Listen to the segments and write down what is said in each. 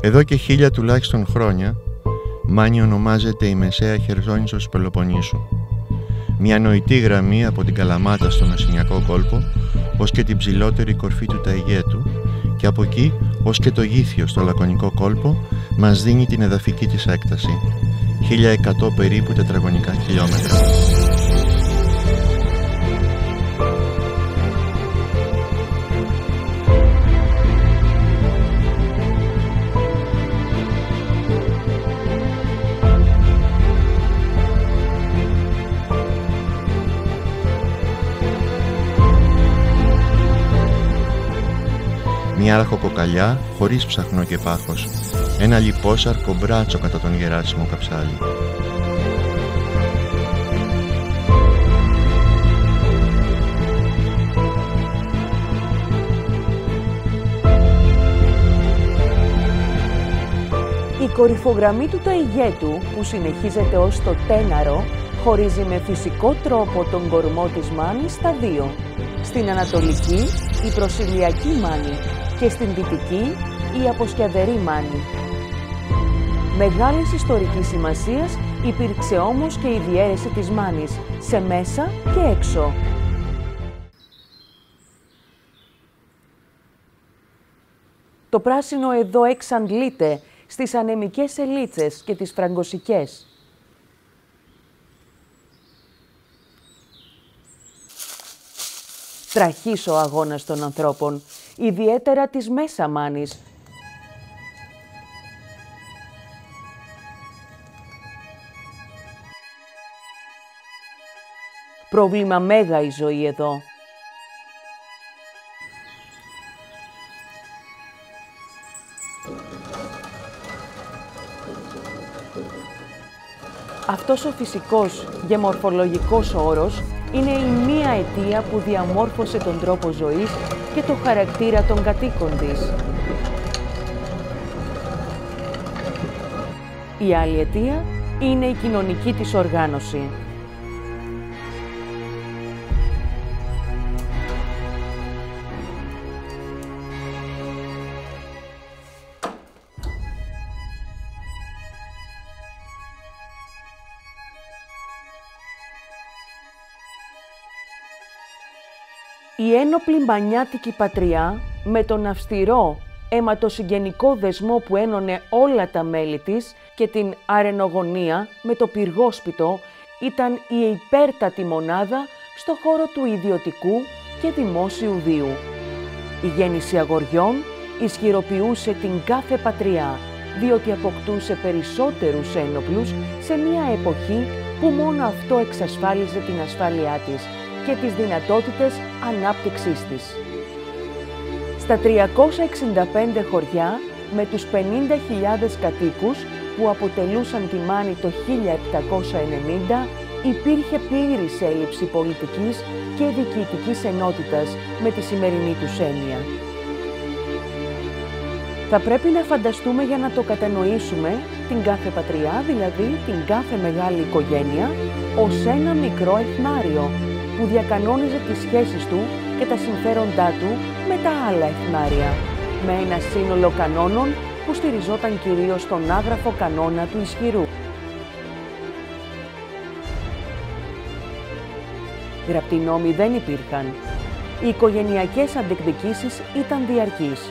Εδώ και 1000 τουλάχιστον χρόνια, Μάνη ονομάζεται η Μεσαία Χερσόνησος Πελοποννήσου. Μια νοητή γραμμή από την Καλαμάτα στο Μεσσηνιακό κόλπο ως και την ψηλότερη κορφή του Ταιγέτου και από εκεί ως και το Γήθιο στο Λακωνικό κόλπο μας δίνει την εδαφική της έκταση, 1100 περίπου τετραγωνικά χιλιόμετρα. Μια ραχοκοκαλιά χωρίς ψαχνό και πάχος, ένα λιπόσαρκο μπράτσο κατά τον Γεράσιμο Καψάλη. Η κορυφογραμμή του Ταιγέτου, που συνεχίζεται ως το Τέναρο, χωρίζει με φυσικό τρόπο τον κορμό της Μάνης στα δύο. Στην ανατολική, η προσηλιακή Μάνη και στην δυτική, η αποσκιαδερή Μάνη. Μεγάλης ιστορικής σημασίας υπήρξε όμως και η διαίρεση της Μάνης σε μέσα και έξω. Το πράσινο εδώ εξαντλείται στις ανεμικές ελίτσες και τις φραγκοσικές. Τραχής ο αγώνας των ανθρώπων, ιδιαίτερα της Μέσα Μάνης. Πρόβλημα μέγα η ζωή εδώ. Αυτός ο φυσικός γεμορφολογικός όρος είναι η μία αιτία που διαμόρφωσε τον τρόπο ζωής και το χαρακτήρα των κατοίκων της. Η άλλη αιτία είναι η κοινωνική της οργάνωση. Η ένοπλη μπανιάτικη πατριά, με τον αυστηρό αιματοσυγγενικό δεσμό που ένωνε όλα τα μέλη της και την αρενογονία με το πυργόσπιτο, ήταν η υπέρτατη μονάδα στο χώρο του ιδιωτικού και δημόσιου βίου. Η γέννηση αγοριών ισχυροποιούσε την κάθε πατριά, διότι αποκτούσε περισσότερους ένοπλους σε μια εποχή που μόνο αυτό εξασφάλιζε την ασφάλειά της και τις δυνατότητες ανάπτυξής της. Στα 365 χωριά με τους 50.000 κατοίκους που αποτελούσαν τη Μάνη το 1790 υπήρχε πλήρης έλλειψη πολιτικής και διοικητικής ενότητας με τη σημερινή τους έννοια. Θα πρέπει να φανταστούμε για να το κατανοήσουμε την κάθε πατριά, δηλαδή την κάθε μεγάλη οικογένεια, ως ένα μικρό εθνάριο που διακανόνιζε τις σχέσεις του και τα συμφέροντά του με τα άλλα εθνάρια, με ένα σύνολο κανόνων που στηριζόταν κυρίως στον άγραφο κανόνα του ισχυρού. Γραπτοί νόμοι δεν υπήρχαν. Οι οικογενειακές αντεκδικήσεις ήταν διαρκείς.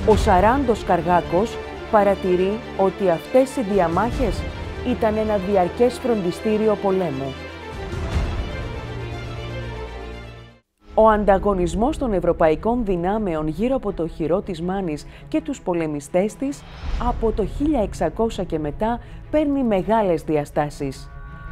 Ο Σαράντος Καργάκος παρατηρεί ότι αυτές οι διαμάχες ήταν ένα διαρκές φροντιστήριο πολέμου. Ο ανταγωνισμός των ευρωπαϊκών δυνάμεων γύρω από το οχυρό της Μάνης και τους πολεμιστές της από το 1600 και μετά παίρνει μεγάλες διαστάσεις.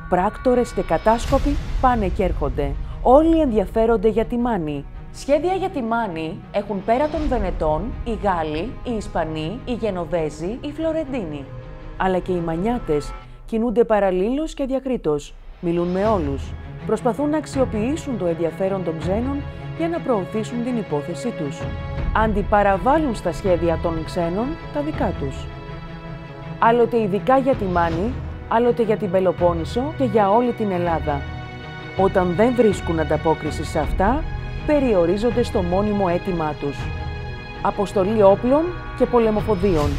Πράκτορες και κατάσκοποι πάνε και έρχονται. Όλοι ενδιαφέρονται για τη Μάνη. Σχέδια για τη Μάνη έχουν πέρα των Βενετών οι Γάλλοι, οι Ισπανοί, οι Γενοβέζοι, οι Φλωρεντίνοι. Αλλά και οι Μανιάτες κινούνται παραλλήλως και διακρίτως. Μιλούν με όλους. Προσπαθούν να αξιοποιήσουν το ενδιαφέρον των ξένων για να προωθήσουν την υπόθεσή τους. Αντιπαραβάλλουν στα σχέδια των ξένων τα δικά τους. Άλλοτε ειδικά για τη Μάνη, άλλοτε για την Πελοπόννησο και για όλη την Ελλάδα. Όταν δεν βρίσκουν ανταπόκριση σε αυτά, περιορίζονται στο μόνιμο αίτημά τους. Αποστολή όπλων και πολεμοφοδίων.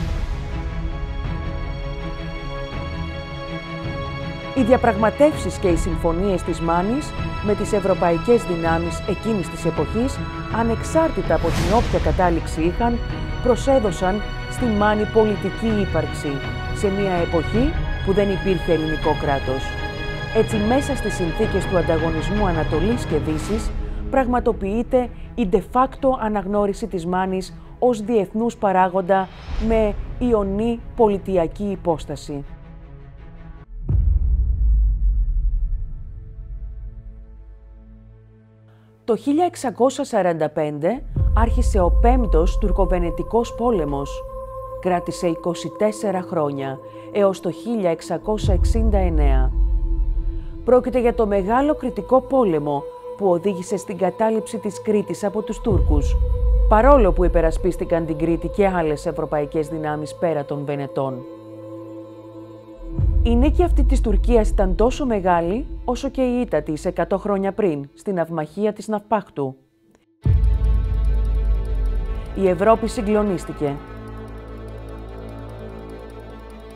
Οι διαπραγματεύσεις και οι συμφωνίες της Μάνης με τις ευρωπαϊκές δυνάμεις εκείνης της εποχής, ανεξάρτητα από την όποια κατάληξη είχαν, προσέδωσαν στη Μάνη πολιτική ύπαρξη σε μια εποχή που δεν υπήρχε ελληνικό κράτος. Έτσι, μέσα στις συνθήκες του ανταγωνισμού Ανατολής και Δύσης, πραγματοποιείται η de facto αναγνώριση της Μάνης ως διεθνούς παράγοντα με ιονή πολιτιακή υπόσταση. Το 1645 άρχισε ο 5ος Τουρκοβενετικός πόλεμος. Κράτησε 24 χρόνια, έως το 1669. Πρόκειται για το μεγάλο κρητικό πόλεμο που οδήγησε στην κατάληψη της Κρήτης από τους Τούρκους, παρόλο που υπερασπίστηκαν την Κρήτη και άλλες ευρωπαϊκές δυνάμεις πέρα των Βενετών. Η νίκη αυτή της Τουρκίας ήταν τόσο μεγάλη, όσο και η ήττα της 100 χρόνια πριν, στην ναυμαχία της Ναυπάχτου. Η Ευρώπη συγκλονίστηκε.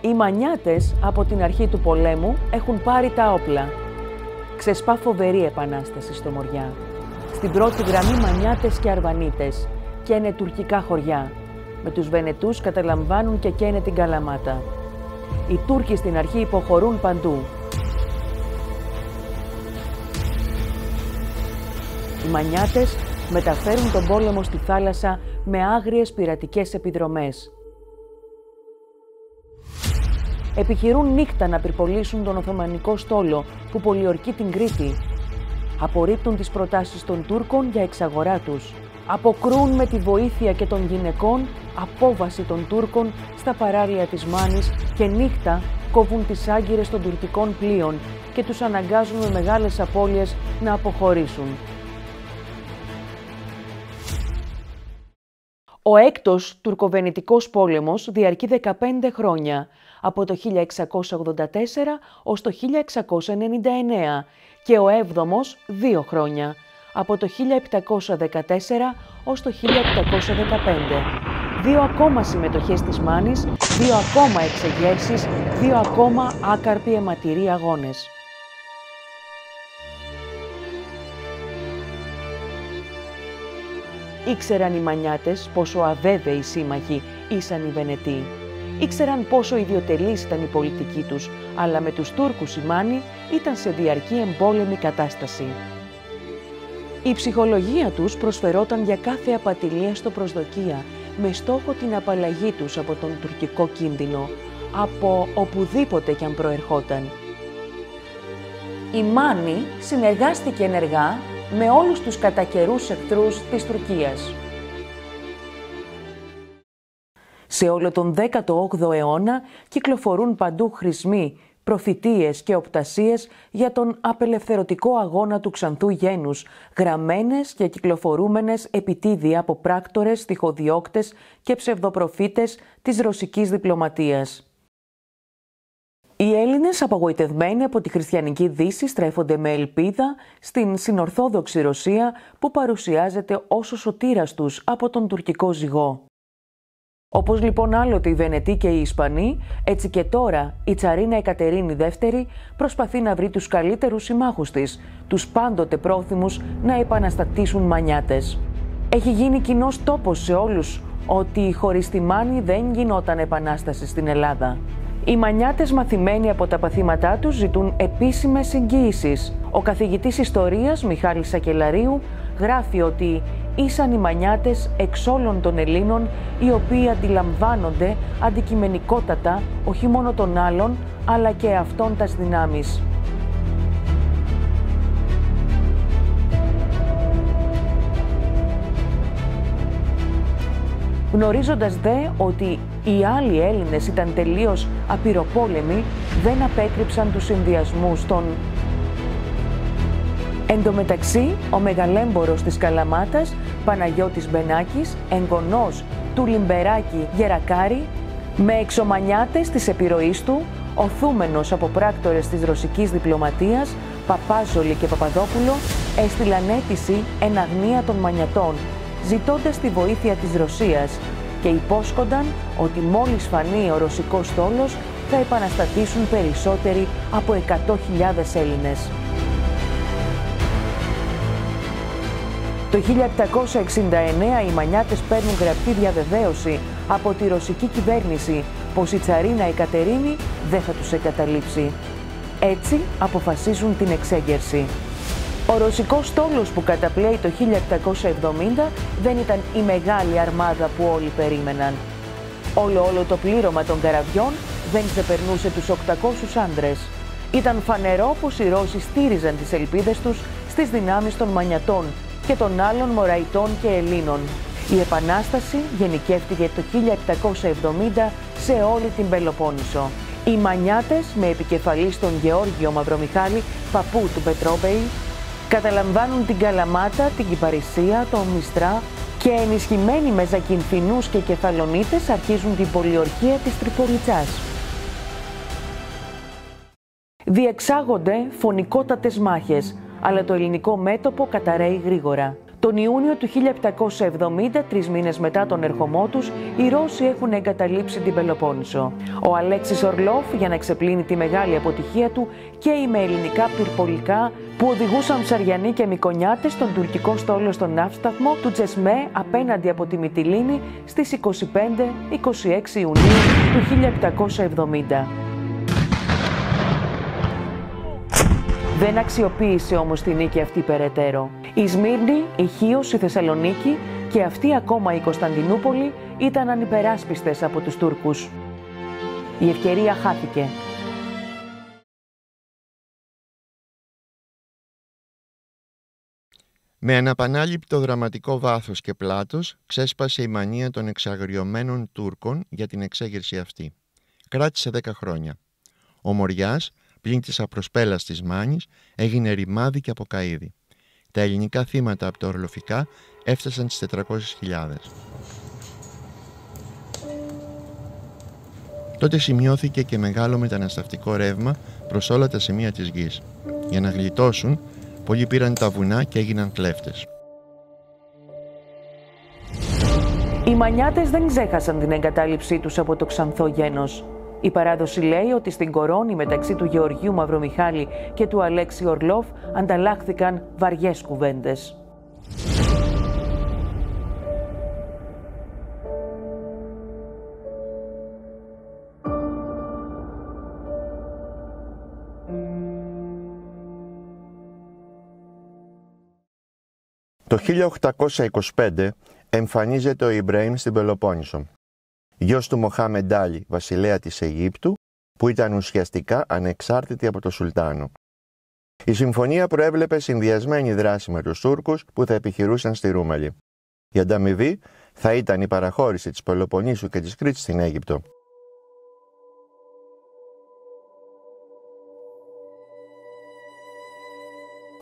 Οι Μανιάτες από την αρχή του πολέμου έχουν πάρει τα όπλα. Ξεσπά φοβερή επανάσταση στο Μοριά. Στην πρώτη γραμμή Μανιάτες και Αρβανίτες και είναι τουρκικά χωριά. Με τους Βενετούς καταλαμβάνουν και καίνε την Καλαμάτα. Οι Τούρκοι στην αρχή υποχωρούν παντού. Οι Μανιάτες μεταφέρουν τον πόλεμο στη θάλασσα με άγριες πειρατικές επιδρομές. Επιχειρούν νύχτα να πυρπολίσουν τον Οθωμανικό στόλο που πολιορκεί την Κρήτη. Απορρίπτουν τις προτάσεις των Τούρκων για εξαγορά τους. Αποκρούν με τη βοήθεια και των γυναικών απόβαση των Τούρκων στα παράλια της Μάνης και νύχτα κόβουν τις άγκυρες των τουρκικών πλοίων και τους αναγκάζουν με μεγάλες απώλειες να αποχωρήσουν. Ο έκτος Τουρκοβενετικός πόλεμος διαρκεί 15 χρόνια, από το 1684 ως το 1699 και ο 7ος 2 χρόνια, από το 1714 ως το 1715. 2 ακόμα συμμετοχές της Μάνης, 2 ακόμα εξεγέρσεις, 2 ακόμα άκαρποι αιματηροί αγώνες. Ήξεραν οι Μανιάτες πόσο αβέβαιοι σύμμαχοι ήσαν οι Βενετοί. Ήξεραν πόσο ιδιωτελής ήταν η πολιτική τους, αλλά με τους Τούρκους η Μάνη ήταν σε διαρκή εμπόλεμη κατάσταση. Η ψυχολογία τους προσφερόταν για κάθε απατηλία στο προσδοκία, με στόχο την απαλλαγή τους από τον τουρκικό κίνδυνο, από οπουδήποτε κι αν προερχόταν. Η Μάνη συνεργάστηκε ενεργά με όλους τους κατά καιρούς εχθρούς της Τουρκίας. Σε όλο τον 18ο αιώνα κυκλοφορούν παντού χρησμοί, προφητείες και οπτασίες για τον απελευθερωτικό αγώνα του Ξανθού Γένους, γραμμένες και κυκλοφορούμενες επιτίδια από πράκτορες, τυχοδιώκτες και ψευδοπροφήτες της ρωσικής διπλωματίας. Οι Έλληνες, απογοητευμένοι από τη χριστιανική Δύση, στρέφονται με ελπίδα στην συνορθόδοξη Ρωσία που παρουσιάζεται ως ο σωτήρας τους από τον τουρκικό ζυγό. Όπως λοιπόν άλλοτε οι Βενετοί και οι Ισπανοί, έτσι και τώρα η Τσαρίνα Εκατερίνη δεύτερη προσπαθεί να βρει τους καλύτερους συμμάχους της, τους πάντοτε πρόθυμους να επαναστατήσουν Μανιάτες. Έχει γίνει κοινός τόπος σε όλους ότι χωρίς τη Μάνη δεν γινόταν επανάσταση στην Ελλάδα. Οι Μανιάτες, μαθημένοι από τα παθήματά τους, ζητούν επίσημες εγγύησεις. Ο καθηγητής ιστορίας Μιχάλης Σακελαρίου γράφει ότι ήσαν οι Μανιάτες εξ όλων των Ελλήνων, οι οποίοι αντιλαμβάνονται αντικειμενικότατα όχι μόνο των άλλων, αλλά και αυτών τας δυνάμεις. Γνωρίζοντας δε ότι οι άλλοι Έλληνες ήταν τελείως απειροπόλεμοι, δεν απέκρυψαν τους συνδυασμούς των. Εν τω μεταξύ, ο μεγαλέμπορος της Καλαμάτας, Παναγιώτης Μπενάκης, εγγονός του Λιμπεράκη Γερακάρη, με εξωμανιάτες της επιρροής του, οθούμενος από πράκτορες της ρωσικής διπλωματίας, Παπάζολη και Παπαδόπουλο, έστειλαν αίτηση εν αγνία των Μανιατών, ζητώντας τη βοήθεια της Ρωσίας και υπόσχονταν ότι μόλις φανεί ο ρωσικός στόλος θα επαναστατήσουν περισσότεροι από 100.000 Έλληνες. Το 1769 οι Μανιάτες παίρνουν γραπτή διαβεβαίωση από τη ρωσική κυβέρνηση πως η τσαρίνα Εκατερίνη δεν θα τους εγκαταλείψει. Έτσι αποφασίζουν την εξέγερση. Ο ρωσικός στόλος που καταπλέει το 1770 δεν ήταν η μεγάλη αρμάδα που όλοι περίμεναν. Όλο το πλήρωμα των καραβιών δεν ξεπερνούσε τους 800 άντρες. Ήταν φανερό πως οι Ρώσοι στήριζαν τις ελπίδες τους στις δυνάμεις των Μανιατών και των άλλων Μωραϊτών και Ελλήνων. Η Επανάσταση γενικεύτηκε το 1770 σε όλη την Πελοπόννησο. Οι Μανιάτες, με επικεφαλής τον Γεώργιο Μαυρομιχάλη, παππού του Πετρόπεη, καταλαμβάνουν την Καλαμάτα, την Κυπαρισία, τον Μιστρά και ενισχυμένοι με Ζακυνθινούς και Κεφαλονίτες αρχίζουν την πολιορκία της Τριπολιτσάς. Διεξάγονται φωνικότατες μάχες, αλλά το ελληνικό μέτωπο καταρρέει γρήγορα. Τον Ιούνιο του 1770, 3 μήνες μετά τον ερχομό τους, οι Ρώσοι έχουν εγκαταλείψει την Πελοπόννησο. Ο Αλέξης Ορλόφ, για να ξεπλύνει τη μεγάλη αποτυχία του, καίει με ελληνικά πυρπολικά που οδηγούσαν Ψαριανοί και Μικονιάτες στον τουρκικό στόλο στον ναύσταθμο του Τσεσμέ απέναντι από τη Μυτιλήνη στις 25-26 Ιουνίου του 1770. Δεν αξιοποίησε όμως τη νίκη αυτή περαιτέρω. Η Σμύρνη, η Χίος, η Θεσσαλονίκη και αυτή ακόμα η Κωνσταντινούπολη ήταν ανυπεράσπιστες από τους Τούρκους. Η ευκαιρία χάθηκε. Με αναπανάληπτο δραματικό βάθος και πλάτος ξέσπασε η μανία των εξαγριωμένων Τούρκων για την εξέγερση αυτή. Κράτησε 10 χρόνια. Ο Μοριάς, πλην της απροσπέλαστης Μάνης, έγινε ρημάδι και αποκαΐδι. Τα ελληνικά θύματα από τα ορλοφικά έφτασαν στις 400.000. Τότε σημειώθηκε και μεγάλο μεταναστευτικό ρεύμα προς όλα τα σημεία της γης. Για να γλιτώσουν, πολλοί πήραν τα βουνά και έγιναν κλέφτες. Οι Μανιάτες δεν ξέχασαν την εγκατάλειψή τους από το Ξανθό γένος. Η παράδοση λέει ότι στην Κορώνη μεταξύ του Γεωργίου Μαυρομιχάλη και του Αλέξη Ορλόφ ανταλλάχθηκαν βαριές κουβέντες. Το 1825 εμφανίζεται ο Ιμπραήμ στην Πελοπόννησο, γιος του Μοχάμεντ Άλι, βασιλέα της Αιγύπτου, που ήταν ουσιαστικά ανεξάρτητη από το Σουλτάνο. Η συμφωνία προέβλεπε συνδυασμένη δράση με τους Τούρκους που θα επιχειρούσαν στη Ρούμελη. Η ανταμοιβή θα ήταν η παραχώρηση της Πελοποννήσου και της Κρήτης στην Αίγυπτο.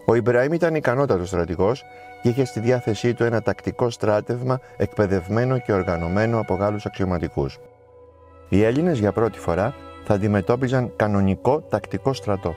Ο Ιμπραήμ ήταν ικανότατος στρατηγός και είχε στη διάθεσή του ένα τακτικό στράτευμα εκπαιδευμένο και οργανωμένο από Γάλλους αξιωματικούς. Οι Έλληνες για πρώτη φορά θα αντιμετώπιζαν κανονικό τακτικό στρατό.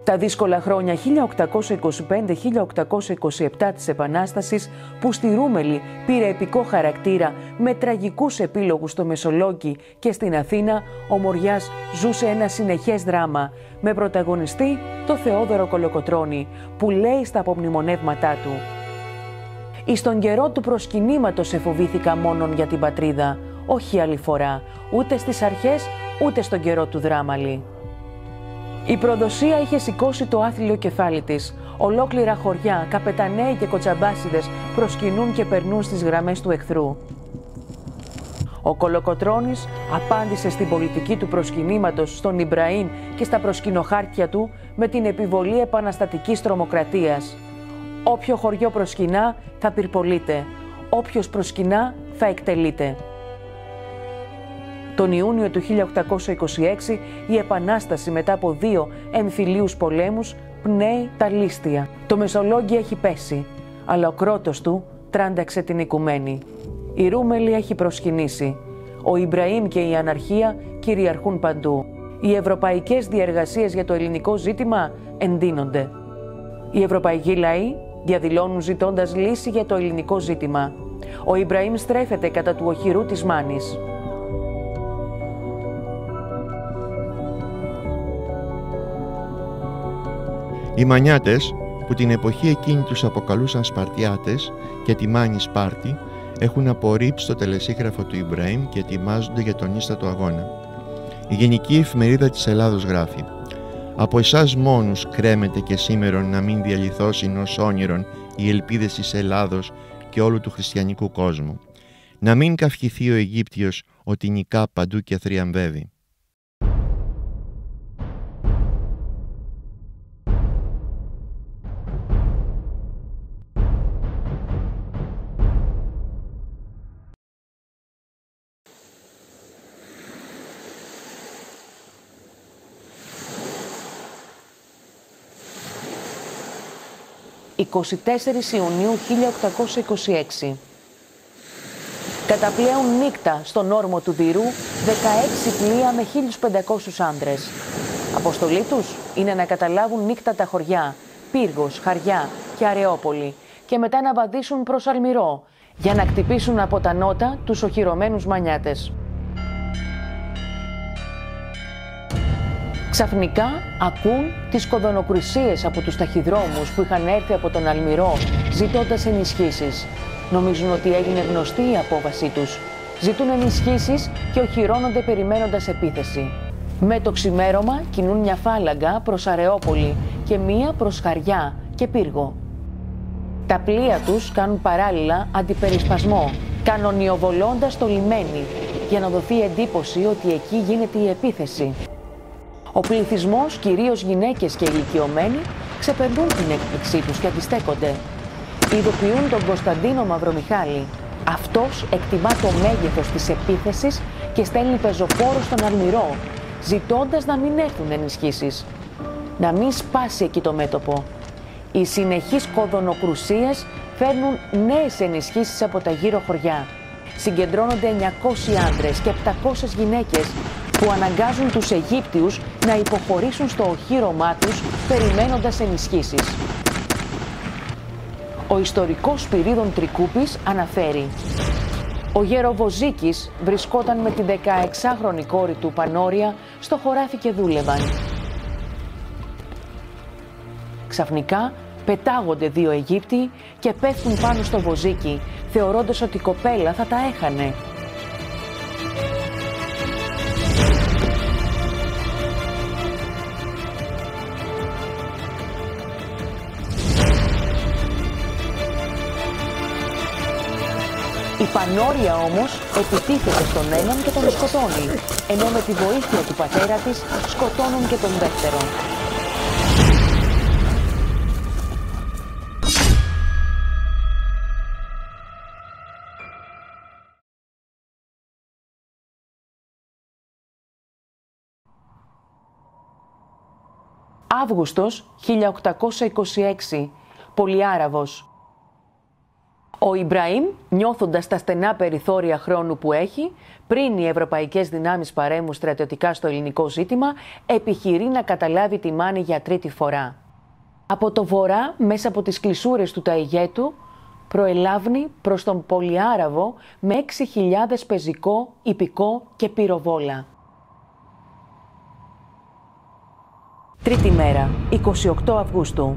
Τα δύσκολα χρόνια 1825-1827 της Επανάστασης, που στη Ρούμελη πήρε επικό χαρακτήρα με τραγικούς επίλογους στο Μεσολόγγι και στην Αθήνα, ο Μοριάς ζούσε ένα συνεχές δράμα με πρωταγωνιστή το Θεόδωρο Κολοκοτρώνη, που λέει στα απομνημονεύματά του: «Εις τον καιρό του προσκυνήματος εφοβήθηκα μόνον για την πατρίδα, όχι άλλη φορά, ούτε στις αρχές, ούτε στον καιρό του δράμαλη». Η προδοσία είχε σηκώσει το άθλιο κεφάλι της. Ολόκληρα χωριά, καπεταναίοι και κοτσαμπάσιδες προσκυνούν και περνούν στις γραμμές του εχθρού. Ο Κολοκοτρώνης απάντησε στην πολιτική του προσκυνήματος στον Ιμπραήμ και στα προσκυνοχάρτια του με την επιβολή επαναστατικής τρομοκρατίας. Όποιο χωριό προσκυνά θα πυρπολείται, όποιος προσκυνά θα εκτελείται. Τον Ιούνιο του 1826 η Επανάσταση μετά από 2 εμφυλίους πολέμους πνέει τα λίστια. Το Μεσολόγγι έχει πέσει, αλλά ο κρότος του τράνταξε την οικουμένη. Η Ρούμελη έχει προσκυνήσει. Ο Ιμπραήμ και η αναρχία κυριαρχούν παντού. Οι ευρωπαϊκές διεργασίες για το ελληνικό ζήτημα εντείνονται. Οι ευρωπαϊκοί λαοί διαδηλώνουν ζητώντας λύση για το ελληνικό ζήτημα. Ο Ιμπραήμ στρέφεται κατά του οχυρού της Μάνης. Οι Μανιάτες, που την εποχή εκείνη τους αποκαλούσαν Σπαρτιάτες και τιμάνι Σπάρτη, έχουν απορρίψει το τελεσίγραφο του Ιμπραήμ και ετοιμάζονται για τον ίστατο αγώνα. Η Γενική Εφημερίδα της Ελλάδος γράφει: «Από εσάς μόνους κρέμεται και σήμερον να μην διαλυθώσιν ως όνειρον οι ελπίδες της Ελλάδος και όλου του χριστιανικού κόσμου. Να μην καυχηθεί ο Αιγύπτιος ότι νικά παντού και θριαμβεύει». «24 Ιουνίου 1826. Καταπλέουν νύκτα στον όρμο του Δηρού 16 πλοία με 1.500 άντρες. Αποστολή τους είναι να καταλάβουν νύκτα τα χωριά Πύργος, Χαριά και Αρεόπολη και μετά να βαδίσουν προς Αλμυρό για να κτυπήσουν από τα νότα τους οχυρωμένους Μανιάτες. Ξαφνικά ακούν τις κοδωνοκρουσίες από τους ταχυδρόμους που είχαν έρθει από τον Αλμυρό ζητώντας ενισχύσεις. Νομίζουν ότι έγινε γνωστή η απόβασή τους. Ζητούν ενισχύσεις και οχυρώνονται περιμένοντας επίθεση. Με το ξημέρωμα κινούν μια φάλαγγα προς Αρεόπολη και μία προς Χαριά και Πύργο. Τα πλοία τους κάνουν παράλληλα αντιπερισπασμό, κανονιοβολώντας το λιμένι για να δοθεί εντύπωση ότι εκεί γίνεται η επίθεση. Ο πληθυσμός, κυρίως γυναίκες και ηλικιωμένοι, ξεπερνούν την έκπληξή τους και αντιστέκονται. Ειδοποιούν τον Κωνσταντίνο Μαυρομιχάλη. Αυτός εκτιμά το μέγεθος της επίθεσης και στέλνει πεζοφόρο στον Αλμυρό, ζητώντας να μην έρθουν ενισχύσεις. Να μην σπάσει εκεί το μέτωπο. Οι συνεχείς κοδωνοκρουσίες φέρνουν νέες ενισχύσεις από τα γύρω χωριά. Συγκεντρώνονται 900 άντρες και 700 γυναίκες που αναγκάζουν τους Αιγύπτιους να υποχωρήσουν στο οχύρωμά τους περιμένοντας ενισχύσεις. Ο ιστορικός Σπυρίδων Τρικούπης αναφέρει: «Ο Γεροβοζίκης βρισκόταν με τη 16χρονη κόρη του Πανόρια στο χωράφι και δούλευαν. Ξαφνικά πετάγονται δύο Αιγύπτιοι και πέφτουν πάνω στο Βοζίκι, θεωρώντας ότι η κοπέλα θα τα έχανε. Η Πανόρια όμως επιτίθεται στον έναν και τον σκοτώνει, ενώ με τη βοήθεια του πατέρα της σκοτώνουν και τον δεύτερο. Αύγουστος 1826, Πολυάραβος. Ο Ιμπραήμ, νιώθοντας τα στενά περιθώρια χρόνου που έχει, πριν οι ευρωπαϊκές δυνάμεις παρέμβουν στρατιωτικά στο ελληνικό ζήτημα, επιχειρεί να καταλάβει τη Μάνη για τρίτη φορά. Από το βορρά, μέσα από τις κλεισούρες του Ταιγέτου, προελάβνει προς τον Πολυάραβο με 6.000 πεζικό, ιππικό και πυροβόλα. Τρίτη μέρα, 28 Αυγούστου.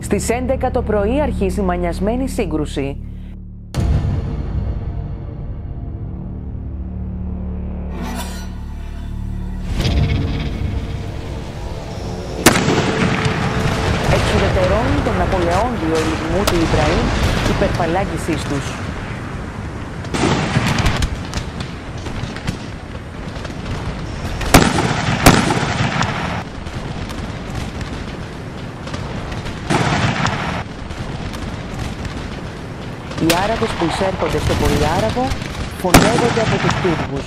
Στις 11 το πρωί αρχίζει μανιασμένη σύγκρουση. Εξουδετερώνουν τον Ναπολεόντιο ελιγμού του Ιμπραήμ υπερφαλάγγισής τους. Οι Άραβες που εισέρχονται στο Πολυάραβο φωνεύονται από τους Τούρκους.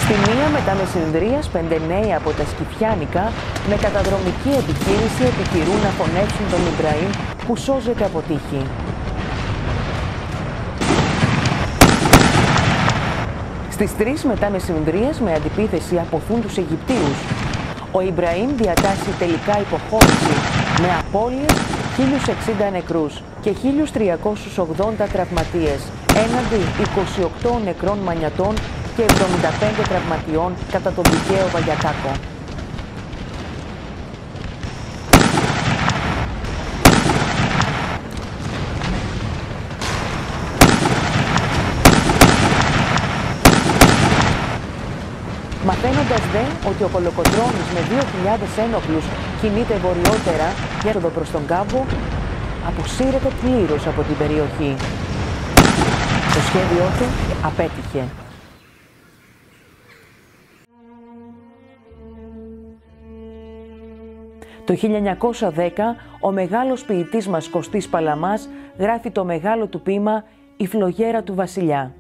Στη μία μετά μεσημβρίας, 5 νέοι από τα Σκυφιάνικα με καταδρομική επιχείρηση επιχειρούν να φωνεύσουν τον Ιμπραήμ που σώζεται από τύχη. Στις 3 μετά μεσημβρίας, με αντιπίθεση αποθούν τους Αιγυπτίους. Ο Ιμπραήμ διατάσσει τελικά υποχώρηση με απώλειες 1060 νεκρούς και 1380 τραυματίες, έναντι 28 νεκρών μανιατών και 75 τραυματιών κατά τον Δικαίο Βαγιακάκο. Μαθαίνοντας δε ότι ο Κολοκοτρώνης με 2.000 ένοπλους κινείται βορειότερα για το προς τον Κάμπο, αποσύρεται πλήρως από την περιοχή. Το σχέδιό του απέτυχε. Το 1910 ο μεγάλος ποιητής μας Κωστής Παλαμάς γράφει το μεγάλο του ποίημα «Η φλογέρα του βασιλιά».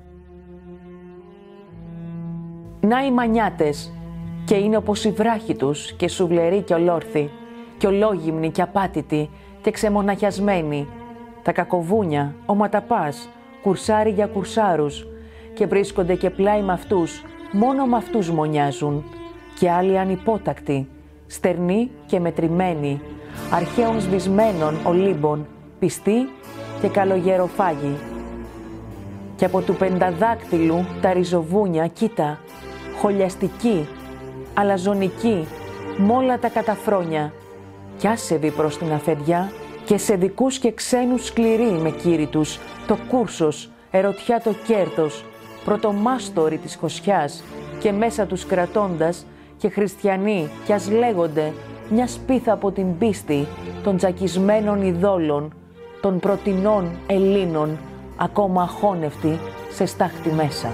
Να οι μανιάτες, και είναι όπως οι βράχοι τους, και σουβλεροί και ολόρθοι, και ολόγυμνοι και απάτητοι, και ξεμοναχιασμένοι, τα κακοβούνια, ο ματαπάς, κουρσάρι για κουρσάρους, και βρίσκονται και πλάι με αυτούς, μόνο με αυτούς μονιάζουν, και άλλοι ανυπότακτοι, στερνοί και μετρημένοι, αρχαίων σβησμένων ολύμπων, πιστοί και καλογεροφάγοι. Και από του πενταδάκτυλου τα ριζοβούνια, κοίτα, χολιαστικοί, αλαζονικοί, μ' όλα τα καταφρόνια, κι άσεβοι προς την αφεντιά, και σε δικούς και ξένους σκληροί με κήρυτους, το κούρσος, ερωτιά το κέρδος, πρωτομάστοροι της χωσιάς, και μέσα τους κρατώντας, και χριστιανοί, κι ας λέγονται, μια σπίθα από την πίστη των τζακισμένων ειδόλων, των πρωτινών Ελλήνων, ακόμα αχώνευτοι σε στάχτη μέσα.